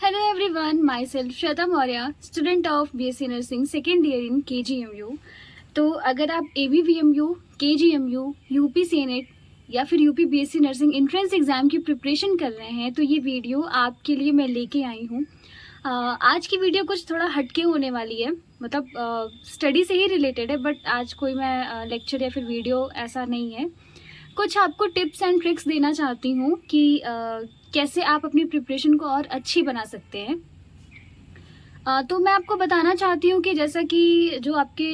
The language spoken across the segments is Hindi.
Hello everyone, myself Shweta Maurya, student of BSc Nursing second year in KGMU। तो अगर आप ABVMU, KGMU, यूपी सीनेट या फिर UP BSc nursing entrance exam की प्रिपरेशन कर रहे हैं तो ये वीडियो आपके लिए मैं लेके आई हूँ। आज की वीडियो कुछ थोड़ा हटके होने वाली है, मतलब स्टडी से ही रिलेटेड है, बट आज कोई मैं लेक्चर या फिर वीडियो ऐसा नहीं है। कुछ आपको टिप्स एंड ट्रिक्स देना चाहती हूँ कि कैसे आप अपनी प्रिपरेशन को और अच्छी बना सकते हैं। तो मैं आपको बताना चाहती हूँ कि जैसा कि जो आपके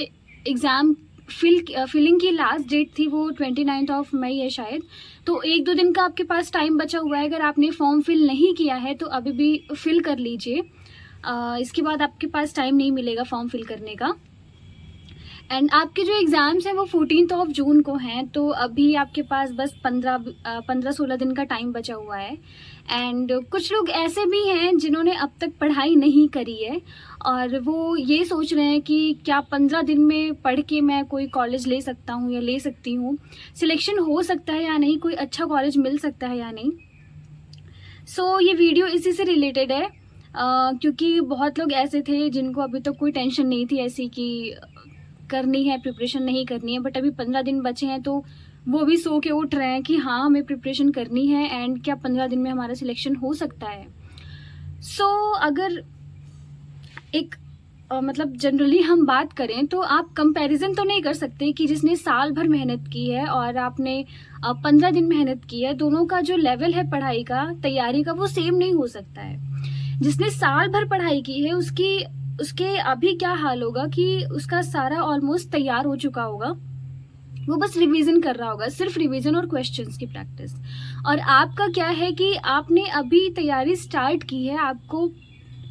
एग्ज़ाम फिलिंग की लास्ट डेट थी वो 29 मई है शायद। तो 1-2 दिन का आपके पास टाइम बचा हुआ है। अगर आपने फॉर्म फिल नहीं किया है तो अभी भी फिल कर लीजिए। इसके बाद आपके पास टाइम नहीं मिलेगा फॉर्म फिल करने का। एंड आपके जो एग्ज़ाम्स हैं वो 14 जून को हैं, तो अभी आपके पास बस 15-16 दिन का टाइम बचा हुआ है। एंड कुछ लोग ऐसे भी हैं जिन्होंने अब तक पढ़ाई नहीं करी है और वो ये सोच रहे हैं कि क्या 15 दिन में पढ़ के मैं कोई कॉलेज ले सकता हूँ या ले सकती हूँ, सिलेक्शन हो सकता है या नहीं, कोई अच्छा कॉलेज मिल सकता है या नहीं। सो ये वीडियो इसी से रिलेटेड है, क्योंकि बहुत लोग ऐसे थे जिनको अभी तक कोई टेंशन नहीं थी ऐसी कि करनी है, प्रिपरेशन नहीं करनी है, बट अभी 15 दिन बचे हैं तो वो भी सो के उठ रहे हैं कि हाँ हमें प्रिपरेशन करनी है एंड क्या 15 दिन में हमारा सिलेक्शन हो सकता है। सो अगर एक मतलब जनरली हम बात करें तो आप कंपैरिजन तो नहीं कर सकते कि जिसने साल भर मेहनत की है और आपने 15 दिन मेहनत की है, दोनों का जो लेवल है पढ़ाई का, तैयारी का, वो सेम नहीं हो सकता है। जिसने साल भर पढ़ाई की है उसके अभी क्या हाल होगा कि उसका सारा ऑलमोस्ट तैयार हो चुका होगा, वो बस रिवीजन कर रहा होगा, सिर्फ रिवीजन और क्वेश्चंस की प्रैक्टिस। और आपका क्या है कि आपने अभी तैयारी स्टार्ट की है, आपको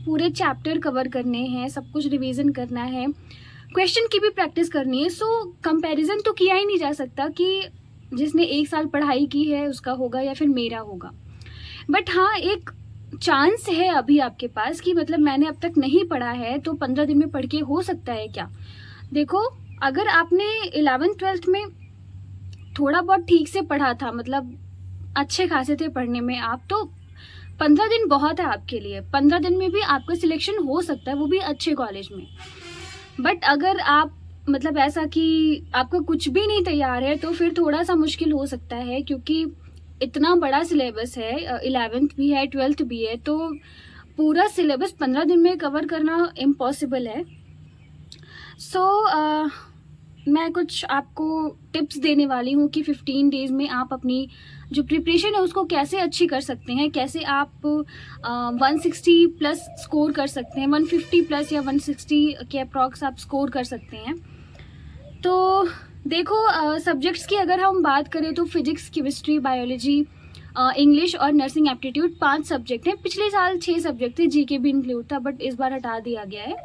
पूरे चैप्टर कवर करने हैं, सब कुछ रिवीजन करना है, क्वेश्चन की भी प्रैक्टिस करनी है। सो कंपैरिजन तो किया ही नहीं जा सकता कि जिसने 1 साल पढ़ाई की है उसका होगा या फिर मेरा होगा। बट हाँ, एक चांस है अभी आपके पास कि मतलब मैंने अब तक नहीं पढ़ा है तो 15 दिन में पढ़ के हो सकता है क्या। देखो, अगर आपने 11th-12th में थोड़ा बहुत ठीक से पढ़ा था, मतलब अच्छे खासे थे पढ़ने में आप, तो 15 दिन बहुत है आपके लिए। 15 दिन में भी आपका सिलेक्शन हो सकता है, वो भी अच्छे कॉलेज में। बट अगर आप मतलब ऐसा कि आपका कुछ भी नहीं तैयार है तो फिर थोड़ा सा मुश्किल हो सकता है, क्योंकि इतना बड़ा सिलेबस है, 11th भी है, 12th भी है, तो पूरा सिलेबस 15 दिन में कवर करना इम्पॉसिबल है। सो मैं कुछ आपको टिप्स देने वाली हूँ कि 15 डेज़ में आप अपनी जो प्रिपरेशन है उसको कैसे अच्छी कर सकते हैं, कैसे आप 160 प्लस स्कोर कर सकते हैं, 150 प्लस या 160 के अप्रॉक्स आप स्कोर कर सकते हैं। तो देखो, सब्जेक्ट्स की अगर हम बात करें तो फिजिक्स, केमिस्ट्री, बायोलॉजी, इंग्लिश और नर्सिंग एप्टीट्यूड 5 सब्जेक्ट हैं। पिछले साल 6 सब्जेक्ट थे, जीके भी इंक्लूड था, बट इस बार हटा दिया गया है।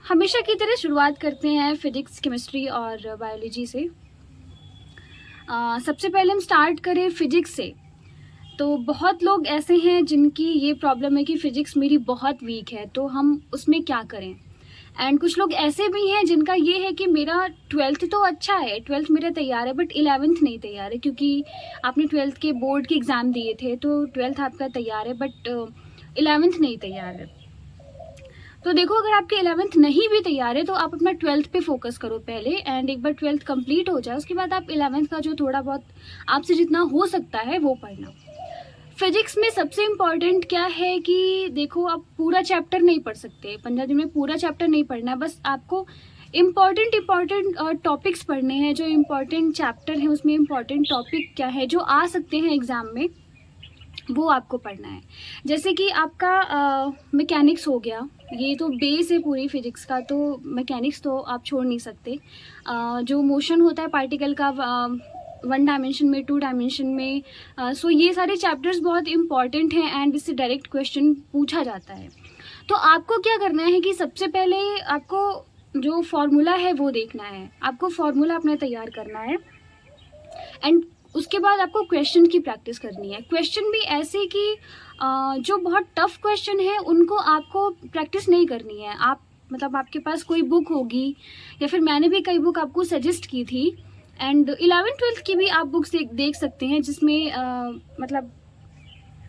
हमेशा की तरह शुरुआत करते हैं फिजिक्स, केमिस्ट्री और बायोलॉजी से। सबसे पहले हम स्टार्ट करें फिजिक्स से। तो बहुत लोग ऐसे हैं जिनकी ये प्रॉब्लम है कि फ़िज़िक्स मेरी बहुत वीक है, तो हम उसमें क्या करें। एंड कुछ लोग ऐसे भी हैं जिनका ये है कि मेरा 12th तो अच्छा है, 12th मेरा तैयार है, बट 11th नहीं तैयार है, क्योंकि आपने 12th के बोर्ड के एग्ज़ाम दिए थे तो 12th आपका तैयार है, बट 11th नहीं तैयार है। तो देखो, अगर आपके 11th नहीं भी तैयार है तो आप अपना 12th पे फोकस करो पहले, एंड एक बार 12th कंप्लीट हो जाए उसके बाद आप 11th का जो थोड़ा बहुत आपसे जितना हो सकता है वो पढ़ना। फिजिक्स में सबसे इम्पॉर्टेंट क्या है कि देखो, आप पूरा चैप्टर नहीं पढ़ सकते, 15 दिन में पूरा चैप्टर नहीं पढ़ना है, बस आपको इम्पॉर्टेंट टॉपिक्स पढ़ने हैं। जो इम्पॉर्टेंट चैप्टर है उसमें इम्पॉर्टेंट टॉपिक क्या है जो आ सकते हैं एग्ज़ाम में, वो आपको पढ़ना है। जैसे कि आपका मैकेनिक्स हो गया, ये तो बेस है पूरी फिजिक्स का, तो मैकेनिक्स तो आप छोड़ नहीं सकते। जो मोशन होता है पार्टिकल का 1 डायमेंशन में, 2 डायमेंशन में, सो ये सारे चैप्टर्स बहुत इंपॉर्टेंट हैं एंड इससे डायरेक्ट क्वेश्चन पूछा जाता है। तो आपको क्या करना है कि सबसे पहले आपको जो फॉर्मूला है वो देखना है, आपको फॉर्मूला अपना तैयार करना है, एंड उसके बाद आपको क्वेश्चन की प्रैक्टिस करनी है। क्वेश्चन भी ऐसे कि जो बहुत टफ क्वेश्चन है उनको आपको प्रैक्टिस नहीं करनी है। आप मतलब आपके पास कोई बुक होगी, या फिर मैंने भी कई बुक आपको सजेस्ट की थी, एंड 11th-12th की भी आप बुक्स देख सकते हैं जिसमें मतलब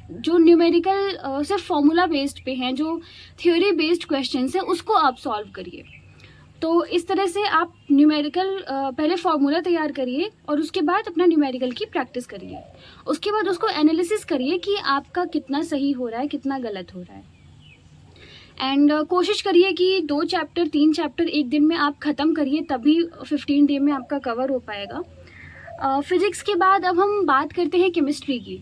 जो न्यूमेरिकल सिर्फ फॉर्मूला बेस्ड पे हैं, जो थ्योरी बेस्ड क्वेश्चंस हैं, उसको आप सॉल्व करिए। तो इस तरह से आप न्यूमेरिकल पहले फार्मूला तैयार करिए और उसके बाद अपना न्यूमेरिकल की प्रैक्टिस करिए। उसके बाद उसको एनालिसिस करिए कि आपका कितना सही हो रहा है, कितना गलत हो रहा है। एंड कोशिश करिए कि 2 चैप्टर 3 चैप्टर एक दिन में आप ख़त्म करिए, तभी 15 डे में आपका कवर हो पाएगा। फिजिक्स के बाद अब हम बात करते हैं केमिस्ट्री की।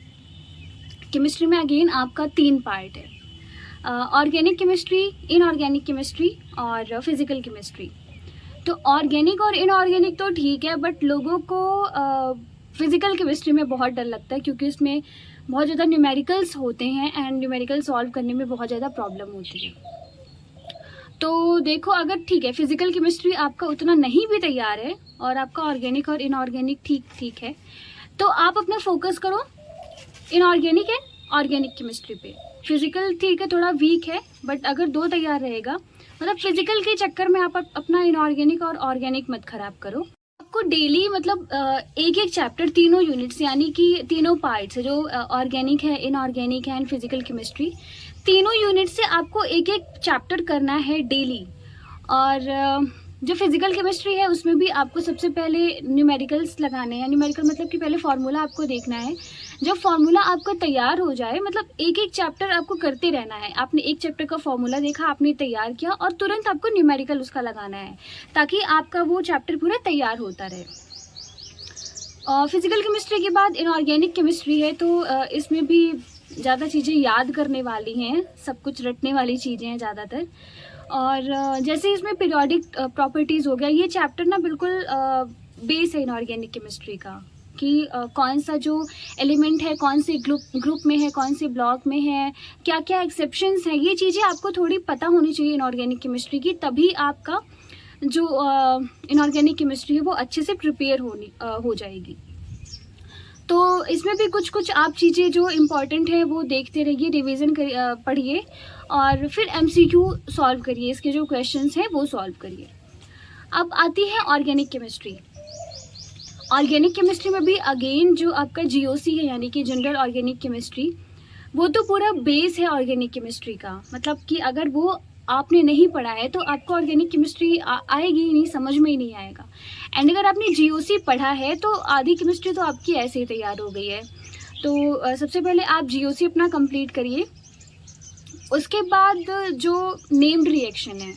केमिस्ट्री में अगेन आपका 3 पार्ट है, ऑर्गेनिक केमिस्ट्री, इनऑर्गेनिक केमिस्ट्री और फिज़िकल केमिस्ट्री। तो ऑर्गेनिक और इनऑर्गेनिक तो ठीक है, बट लोगों को फिज़िकल केमिस्ट्री में बहुत डर लगता है, क्योंकि इसमें बहुत ज़्यादा न्यूमेरिकल्स होते हैं एंड न्यूमेरिकल सॉल्व करने में बहुत ज़्यादा प्रॉब्लम होती है। तो देखो, अगर ठीक है फिज़िकल केमिस्ट्री आपका उतना नहीं भी तैयार है और आपका ऑर्गेनिक और इनऑर्गेनिक ठीक है, तो आप अपना फोकस करो इनऑर्गेनिक एंड ऑर्गेनिक केमिस्ट्री पे। फिज़िकल ठीक है, थोड़ा वीक है, बट अगर 2 तैयार रहेगा, मतलब फिज़िकल के चक्कर में आप अपना इनऑर्गेनिक और ऑर्गेनिक मत ख़राब करो। आपको डेली मतलब एक एक चैप्टर, तीनों यूनिट्स यानी कि तीनों पार्ट्स जो ऑर्गेनिक है, इनऑर्गेनिक है एंड फिज़िकल केमिस्ट्री, तीनों यूनिट से आपको एक एक चैप्टर करना है डेली। और जो फिज़िकल केमिस्ट्री है उसमें भी आपको सबसे पहले न्यूमेरिकल्स लगाने हैं। न्यूमेरिकल मतलब कि पहले फार्मूला आपको देखना है। जब फार्मूला आपका तैयार हो जाए, मतलब एक एक चैप्टर आपको करते रहना है। आपने एक चैप्टर का फार्मूला देखा, आपने तैयार किया और तुरंत आपको न्यूमेरिकल उसका लगाना है, ताकि आपका वो चैप्टर पूरा तैयार होता रहे। फिज़िकल केमिस्ट्री के बाद इनऑर्गेनिक केमिस्ट्री है, तो इसमें भी ज़्यादा चीज़ें याद करने वाली हैं, सब कुछ रटने वाली चीज़ें हैं ज़्यादातर। और जैसे इसमें पीरियोडिक प्रॉपर्टीज़ हो गया, ये चैप्टर ना बिल्कुल बेस है इनऑर्गेनिक केमिस्ट्री का, कि कौन सा जो एलिमेंट है, कौन से ग्रुप में है, कौन से ब्लॉक में है, क्या क्या एक्सेप्शंस हैं, ये चीज़ें आपको थोड़ी पता होनी चाहिए इनऑर्गेनिक केमिस्ट्री की, तभी आपका जो इनऑर्गेनिक केमिस्ट्री है वो अच्छे से प्रिपेयर हो जाएगी। तो इसमें भी कुछ कुछ आप चीज़ें जो इम्पॉर्टेंट है वो देखते रहिए, रिवीजन पढ़िए और फिर एमसीक्यू सॉल्व करिए, इसके जो क्वेश्चंस हैं वो सॉल्व करिए। अब आती है ऑर्गेनिक केमिस्ट्री। ऑर्गेनिक केमिस्ट्री में भी अगेन जो आपका जीओसी है, यानी कि जनरल ऑर्गेनिक केमिस्ट्री, वो तो पूरा बेस है ऑर्गेनिक केमिस्ट्री का। मतलब कि अगर वो आपने नहीं पढ़ा है तो आपको ऑर्गेनिक केमिस्ट्री आएगी ही नहीं, समझ में ही नहीं आएगा। एंड अगर आपने जीओसी पढ़ा है तो आधी केमिस्ट्री तो आपकी ऐसे ही तैयार हो गई है। तो सबसे पहले आप जीओसी अपना कंप्लीट करिए। उसके बाद जो नेम्ड रिएक्शन है,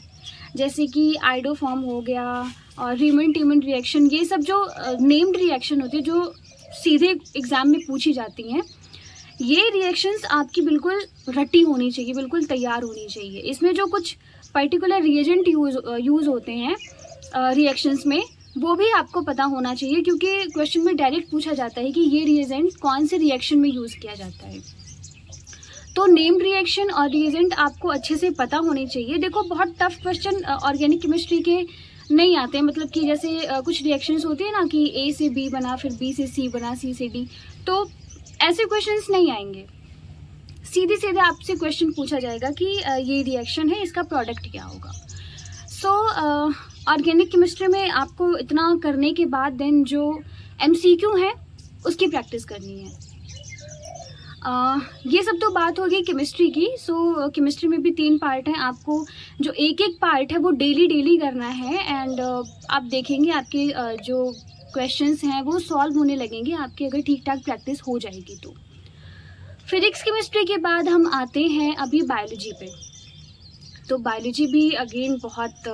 जैसे कि आइडोफॉर्म हो गया और रीमन टीमन रिएक्शन, ये सब जो नेम्ड रिएक्शन होती है, जो सीधे एग्ज़ाम में पूछी जाती हैं, ये रिएक्शंस आपकी बिल्कुल रटी होनी चाहिए, बिल्कुल तैयार होनी चाहिए। इसमें जो कुछ पर्टिकुलर रिएजेंट यूज़ होते हैं रिएक्शंस में, वो भी आपको पता होना चाहिए, क्योंकि क्वेश्चन में डायरेक्ट पूछा जाता है कि ये रिएजेंट कौन से रिएक्शन में यूज़ किया जाता है। तो नेम्ड रिएक्शन और रिएजेंट आपको अच्छे से पता होने चाहिए। देखो, बहुत टफ क्वेश्चन ऑर्गेनिक केमिस्ट्री के नहीं आते, मतलब कि जैसे कुछ रिएक्शंस होती है ना कि ए से बी बना, फिर बी से सी बना, सी से डी, तो ऐसे क्वेश्चंस नहीं आएंगे। सीधे सीधे आपसे क्वेश्चन पूछा जाएगा कि ये रिएक्शन है, इसका प्रोडक्ट क्या होगा। सो ऑर्गेनिक केमिस्ट्री में आपको इतना करने के बाद देन जो एमसीक्यू है उसकी प्रैक्टिस करनी है। ये सब तो बात होगी केमिस्ट्री की। सो केमिस्ट्री में भी 3 पार्ट हैं, आपको जो एक एक पार्ट है वो डेली करना है। एंड आप देखेंगे आपके जो क्वेश्चंस हैं वो सॉल्व होने लगेंगे आपकी, अगर ठीक ठाक प्रैक्टिस हो जाएगी तो। फिजिक्स केमिस्ट्री के बाद हम आते हैं अभी बायोलॉजी पे। तो बायोलॉजी भी अगेन बहुत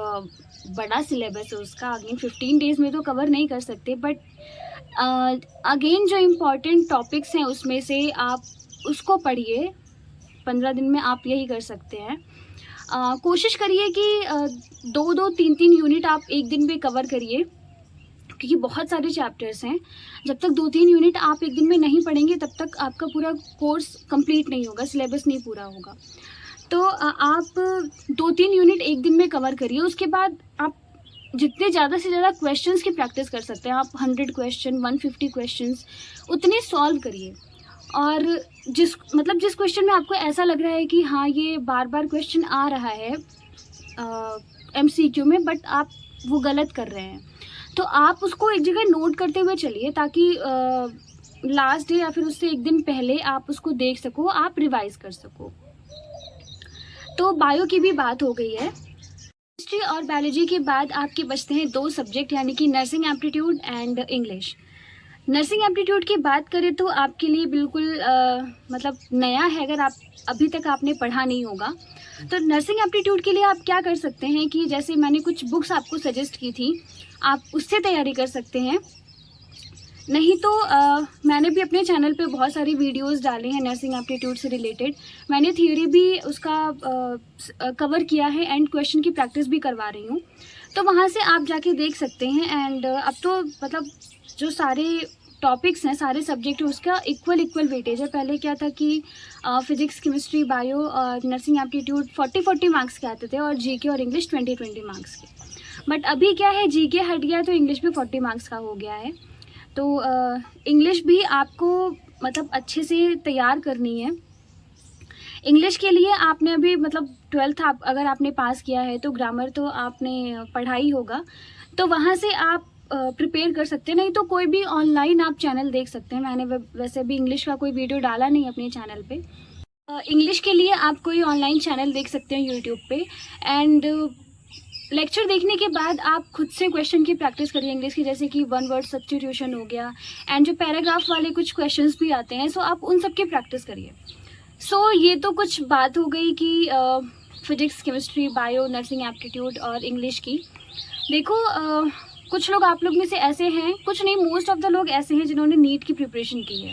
बड़ा सिलेबस है उसका, अगेन 15 डेज़ में तो कवर नहीं कर सकते, बट अगेन जो इम्पॉर्टेंट टॉपिक्स हैं उसमें से आप उसको पढ़िए। 15 दिन में आप यही कर सकते हैं। कोशिश करिए कि 2-2, 3-3 यूनिट आप एक दिन में कवर करिए, क्योंकि बहुत सारे चैप्टर्स हैं। जब तक 2-3 यूनिट आप एक दिन में नहीं पढ़ेंगे तब तक आपका पूरा कोर्स कंप्लीट नहीं होगा, सिलेबस नहीं पूरा होगा। तो आप 2-3 यूनिट एक दिन में कवर करिए। उसके बाद आप जितने ज़्यादा से ज़्यादा क्वेश्चंस की प्रैक्टिस कर सकते हैं, आप 100 क्वेश्चन, 150 क्वेश्चन उतने सॉल्व करिए। और जिस क्वेश्चन में आपको ऐसा लग रहा है कि हाँ ये बार बार क्वेश्चन आ रहा है एमसीक्यू में, बट आप वो गलत कर रहे हैं, तो आप उसको एक जगह नोट करते हुए चलिए, ताकि लास्ट डे या फिर उससे एक दिन पहले आप उसको देख सको, आप रिवाइज कर सको। तो बायो की भी बात हो गई है। हिस्ट्री और बायोलॉजी के बाद आपके बचते हैं 2 सब्जेक्ट, यानी कि nursing aptitude and English. Nursing aptitude की बात करें तो आपके लिए बिल्कुल मतलब नया है, अगर आप अभी तक आपने पढ़ा नहीं होगा। तो नर्सिंग एप्टीट्यूड के लिए आप क्या कर सकते हैं कि जैसे मैंने कुछ बुक्स आपको सजेस्ट की थी, आप उससे तैयारी कर सकते हैं। नहीं तो मैंने भी अपने चैनल पे बहुत सारी वीडियोस डाले हैं नर्सिंग एप्टीट्यूड से रिलेटेड। मैंने थियोरी भी उसका कवर किया है एंड क्वेश्चन की प्रैक्टिस भी करवा रही हूँ, तो वहाँ से आप जाके देख सकते हैं। एंड अब तो मतलब जो सारे टॉपिक्स हैं, सारे सब्जेक्ट हैं, उसका इक्वल वेटेज है। पहले क्या था कि फिजिक्स, केमिस्ट्री, बायो और नर्सिंग एप्टीट्यूड 40-40 मार्क्स के आते थे और जीके और इंग्लिश 20-20 मार्क्स के। बट अभी क्या है, जीके हट गया तो इंग्लिश भी 40 मार्क्स का हो गया है। तो इंग्लिश भी आपको मतलब अच्छे से तैयार करनी है। इंग्लिश के लिए आपने अभी मतलब 12th अगर आपने पास किया है तो ग्रामर तो आपने पढ़ा ही होगा, तो वहाँ से आप प्रिपेयर कर सकते हैं। नहीं तो कोई भी ऑनलाइन आप चैनल देख सकते हैं। मैंने वैसे भी इंग्लिश का कोई वीडियो डाला नहीं अपने चैनल पे। इंग्लिश के लिए आप कोई ऑनलाइन चैनल देख सकते हैं यूट्यूब पे। एंड लेक्चर देखने के बाद आप खुद से क्वेश्चन की प्रैक्टिस करिए इंग्लिश की, जैसे कि 1 वर्ड सब्स्टिट्यूशन हो गया एंड जो पैराग्राफ वाले कुछ क्वेश्चंस भी आते हैं, सो आप उन सब की प्रैक्टिस करिए। सो ये तो कुछ बात हो गई कि physics, chemistry, bio, nursing aptitude और इंग्लिश की। देखो कुछ लोग आप लोग में से ऐसे हैं, कुछ नहीं मोस्ट ऑफ द लोग ऐसे हैं जिन्होंने नीट की प्रिपरेशन की है।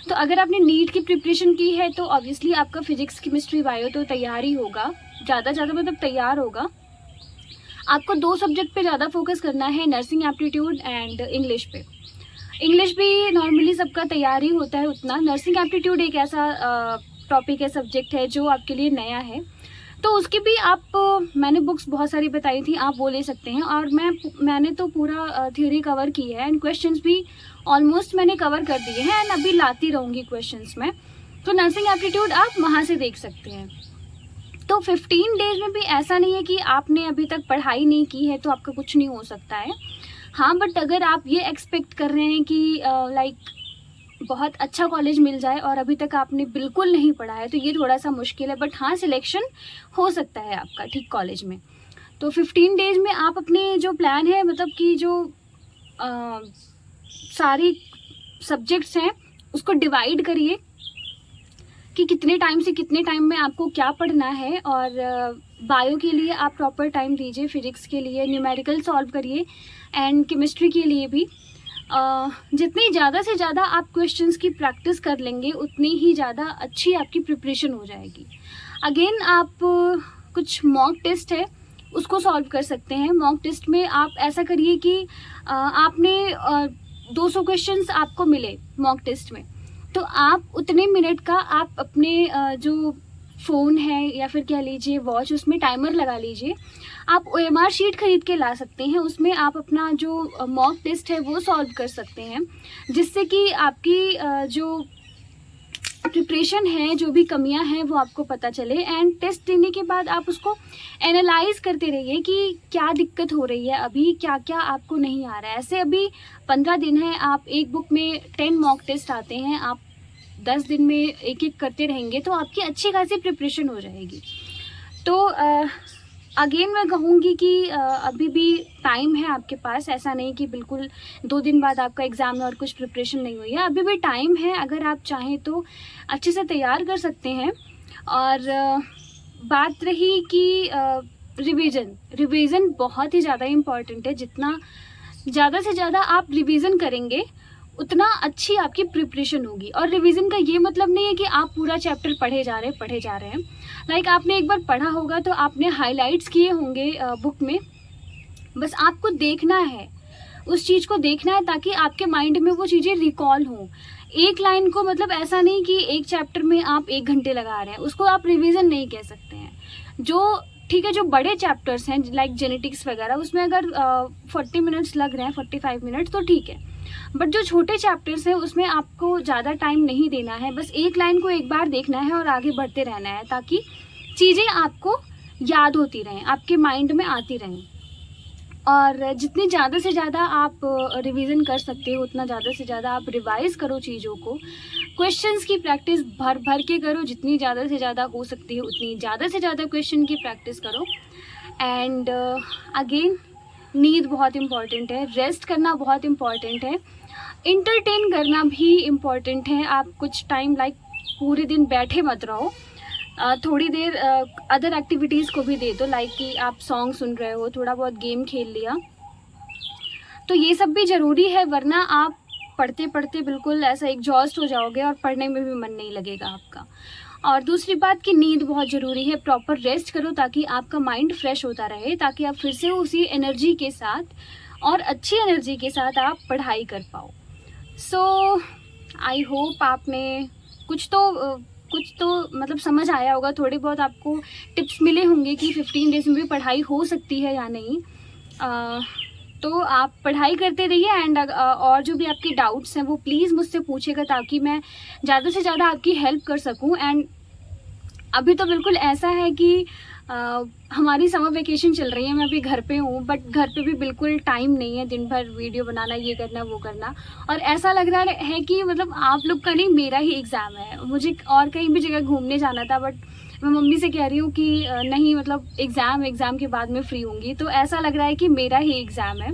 तो अगर आपने नीट की प्रिपरेशन की है तो ऑब्वियसली आपका फिजिक्स, केमिस्ट्री, बायो तो तैयार ही होगा, ज़्यादा मतलब तैयार होगा। आपको 2 सब्जेक्ट पे ज़्यादा फोकस करना है, नर्सिंग एप्टीट्यूड एंड इंग्लिश पे। इंग्लिश भी नॉर्मली सबका तैयार ही होता है उतना। नर्सिंग एप्टीट्यूड एक ऐसा टॉपिक है, सब्जेक्ट है जो आपके लिए नया है, तो उसकी भी आप मैंने बुक्स बहुत सारी बताई थी, आप वो ले सकते हैं। और मैंने तो पूरा थ्योरी कवर की है एंड क्वेश्चंस भी ऑलमोस्ट मैंने कवर कर दिए हैं एंड अभी लाती रहूँगी क्वेश्चंस में। तो नर्सिंग एप्टीट्यूड आप वहाँ से देख सकते हैं। तो 15 डेज में भी ऐसा नहीं है कि आपने अभी तक पढ़ाई नहीं की है तो आपका कुछ नहीं हो सकता है। हाँ, बट अगर आप ये एक्सपेक्ट कर रहे हैं कि लाइक बहुत अच्छा कॉलेज मिल जाए और अभी तक आपने बिल्कुल नहीं पढ़ा है, तो ये थोड़ा सा मुश्किल है। बट हाँ, सिलेक्शन हो सकता है आपका ठीक कॉलेज में। तो 15 डेज में आप अपने जो प्लान है, मतलब कि जो सारी सब्जेक्ट्स हैं उसको डिवाइड करिए कि कितने टाइम से कितने टाइम में आपको क्या पढ़ना है। और बायो के लिए आप प्रॉपर टाइम दीजिए, फिजिक्स के लिए न्यूमेरिकल सॉल्व करिए एंड केमिस्ट्री के लिए भी। जितनी ज़्यादा से ज़्यादा आप क्वेश्चंस की प्रैक्टिस कर लेंगे उतनी ही ज़्यादा अच्छी आपकी प्रिपरेशन हो जाएगी। अगेन आप कुछ मॉक टेस्ट है उसको सॉल्व कर सकते हैं। मॉक टेस्ट में आप ऐसा करिए कि आपने 200 क्वेश्चंस आपको मिले मॉक टेस्ट में, तो आप उतने मिनट का आप अपने जो फ़ोन है या फिर कह लीजिए वॉच, उसमें टाइमर लगा लीजिए। आप OMR शीट खरीद के ला सकते हैं, उसमें आप अपना जो मॉक टेस्ट है वो सॉल्व कर सकते हैं, जिससे कि आपकी जो प्रिपरेशन है, जो भी कमियां हैं वो आपको पता चले। एंड टेस्ट देने के बाद आप उसको एनालाइज करते रहिए कि क्या दिक्कत हो रही है, अभी क्या क्या आपको नहीं आ रहा है। ऐसे अभी 15 दिन है, आप एक बुक में 10 मॉक टेस्ट आते हैं, आप 10 दिन में एक एक करते रहेंगे तो आपकी अच्छी खासी प्रिपरेशन हो जाएगी। तो अगेन मैं कहूँगी कि अभी भी टाइम है आपके पास, ऐसा नहीं कि बिल्कुल 2 दिन बाद आपका एग्ज़ाम है और कुछ प्रिपरेशन नहीं हुई है। अभी भी टाइम है, अगर आप चाहें तो अच्छे से तैयार कर सकते हैं। और बात रही कि रिवीजन बहुत ही ज़्यादा इम्पॉर्टेंट है। जितना ज़्यादा से ज़्यादा आप रिवीजन करेंगे उतना अच्छी आपकी प्रिपरेशन होगी। और रिवीजन का ये मतलब नहीं है कि आप पूरा चैप्टर पढ़े जा रहे हैं। लाइक आपने एक बार पढ़ा होगा तो आपने हाइलाइट्स किए होंगे बुक में, बस आपको देखना है, उस चीज़ को देखना है ताकि आपके माइंड में वो चीज़ें रिकॉल हों। एक लाइन को मतलब ऐसा नहीं कि एक चैप्टर में आप 1 घंटे लगा रहे हैं, उसको आप रिवीजन नहीं कह सकते हैं। जो ठीक है, जो बड़े चैप्टर्स हैं लाइक जेनेटिक्स वगैरह, उसमें अगर 40 मिनट्स लग रहे हैं, 45 मिनट्स, तो ठीक है। बट जो छोटे चैप्टर्स हैं उसमें आपको ज़्यादा टाइम नहीं देना है, बस एक लाइन को एक बार देखना है और आगे बढ़ते रहना है ताकि चीज़ें आपको याद होती रहें, आपके माइंड में आती रहें। और जितनी ज़्यादा से ज़्यादा आप रिवीजन कर सकते हो उतना ज़्यादा से ज़्यादा आप रिवाइज़ करो चीज़ों को। क्वेश्चंस की प्रैक्टिस भर भर के करो, जितनी ज़्यादा से ज़्यादा हो सकती है उतनी ज़्यादा से ज़्यादा क्वेश्चन की प्रैक्टिस करो। एंड अगेन नींद बहुत इम्पॉर्टेंट है, रेस्ट करना बहुत इम्पॉर्टेंट है, इंटरटेन करना भी इम्पॉर्टेंट है। आप कुछ टाइम लाइक पूरे दिन बैठे मत रहो, थोड़ी देर अदर एक्टिविटीज़ को भी दे दो, लाइक कि आप सॉन्ग सुन रहे हो, थोड़ा बहुत गेम खेल लिया, तो ये सब भी ज़रूरी है, वरना आप पढ़ते पढ़ते बिल्कुल ऐसा एग्जॉस्ट हो जाओगे और पढ़ने में भी मन नहीं लगेगा आपका। और दूसरी बात कि नींद बहुत ज़रूरी है, प्रॉपर रेस्ट करो ताकि आपका माइंड फ्रेश होता रहे, ताकि आप फिर से उसी एनर्जी के साथ और अच्छी एनर्जी के साथ आप पढ़ाई कर पाओ। सो आई होप आपने कुछ तो मतलब समझ आया होगा, थोड़े बहुत आपको टिप्स मिले होंगे कि 15 डेज़ में भी पढ़ाई हो सकती है या नहीं। तो आप पढ़ाई करते रहिए एंड और जो भी आपके डाउट्स हैं वो प्लीज़ मुझसे पूछिएगा ताकि मैं ज़्यादा से ज़्यादा आपकी हेल्प कर सकूं। एंड अभी तो बिल्कुल ऐसा है कि हमारी समर वेकेशन चल रही है, मैं अभी घर पे हूँ, बट घर पे भी बिल्कुल टाइम नहीं है दिन भर वीडियो बनाना, ये करना वो करना, और ऐसा लग रहा है कि मतलब आप लोग का नहीं मेरा ही एग्ज़ाम है। मुझे और कहीं भी जगह घूमने जाना था, बट मैं मम्मी से कह रही हूँ कि नहीं मतलब एग्ज़ाम के बाद मैं फ्री होंगी, तो ऐसा लग रहा है कि मेरा ही एग्ज़ाम है।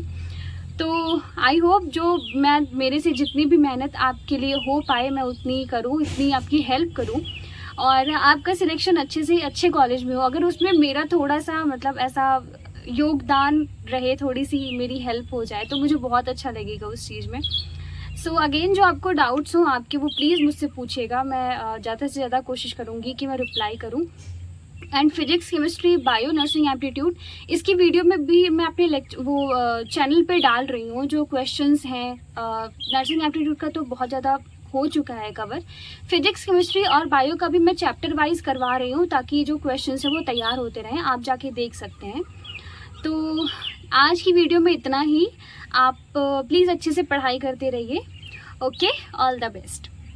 तो आई होप जो मैं मेरे से जितनी भी मेहनत आपके लिए हो पाए मैं उतनी करूँ, इतनी आपकी हेल्प करूँ, और आपका सिलेक्शन अच्छे से अच्छे कॉलेज में हो। अगर उसमें मेरा थोड़ा सा मतलब ऐसा योगदान रहे, थोड़ी सी मेरी हेल्प हो जाए, तो मुझे बहुत अच्छा लगेगा उस चीज़ में। सो अगेन जो आपको डाउट्स हों आपके, वो प्लीज़ मुझसे पूछिएगा, मैं ज़्यादा से ज़्यादा कोशिश करूँगी कि मैं रिप्लाई करूँ। And physics, chemistry, bio, nursing aptitude, इसकी वीडियो में भी मैं अपने चैनल पे डाल रही हूँ। जो क्वेश्चंस हैं नर्सिंग एप्टीट्यूड का तो बहुत ज़्यादा हो चुका है कवर, फिजिक्स, केमिस्ट्री और बायो का भी मैं चैप्टर वाइज करवा रही हूँ ताकि जो क्वेश्चंस हैं वो तैयार होते रहें, आप जाके देख सकते हैं। तो आज की वीडियो में इतना ही। आप प्लीज़ अच्छे से पढ़ाई करते रहिए। Okay, all the best.